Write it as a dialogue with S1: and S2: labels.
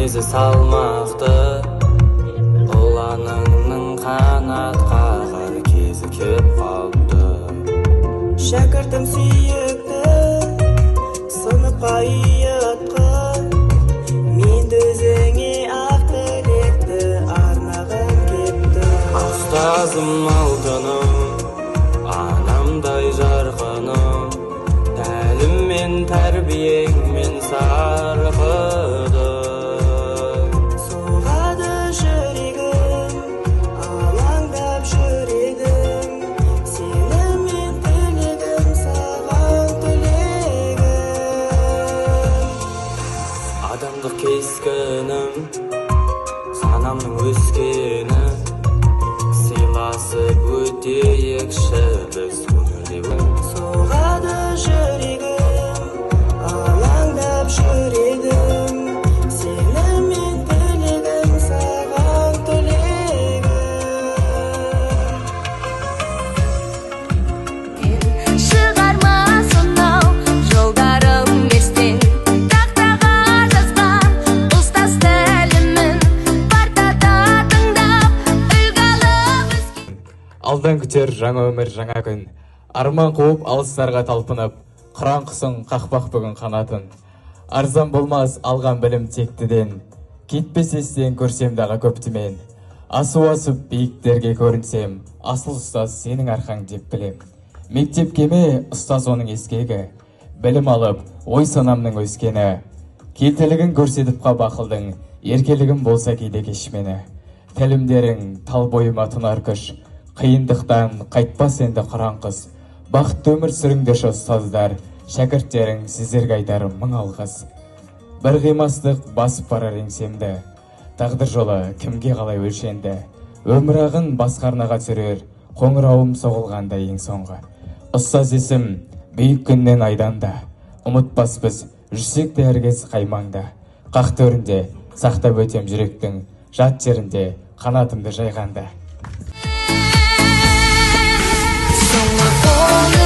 S1: мінезі салмақты, ұланыңның қанат қағар кезі кеп қалды.
S2: Шәкіртім сүйікті, сыныпқа ұятқын, мен өзіңе ақ тілекті арнағым кепті.
S1: Ұстазым алтыным, анамдай жарқыным, тәліммен тәрбиеңмен сарқыды.
S2: Соғады жүрегім, алаңдап жүрегім, сеніммен тілегім, саған тілегім.
S1: Адамдық кескінім, санамның өскені, сыйласып өтейікші біз өмірде.
S2: Соғады жүрегім, алаңдап жүрегім, сеніммен тілегім, саған тілегім.
S3: Шығарма сонау жолдарым естен, тақтаға жазған ұстаз тәлімін партада тыңдап үлгі алып өскен.
S4: Алдан күтер жаңа өмір, жаңа күн. Арман қуып алыстарға талпынып, қыран құсын қақпақ бүгін қанатын. Арзан болмас алған білім тектіден, кетпес естен көрсем дағы көптімен. Асу асып биіктерге көрінсем, асыл ұстаз сенің арқаң деп білем. Мектепкеме ұстаз оның ескегі, білім алып ой санамның өскені. Келтілігін көрсетіп қап ақылдың, еркелігін болса кейде кешмені. Тәлімдерің тал бойыма тұнар күш, қиындықтан қайтпас енді қыран қыз. Бақытты өмір сүріңдерші ұстаздар, шәкірттерің сіздерге айтар мың алғыс. Бір қимастық басып барар еңсемді, тағдыр жолы кімге қалай өлшенді. Өмір ағын басқа арнаға түсірер, қоңырауым соғылғанда ең соңғы. Ұстаз есім биік күннен айданда, ұмытпас біз жүрсек те әркез қаймаңда. Қақ төрінде сақтап өтем жүректің, жат жерінде қанатымды жайғанда.
S3: Соңғы қолы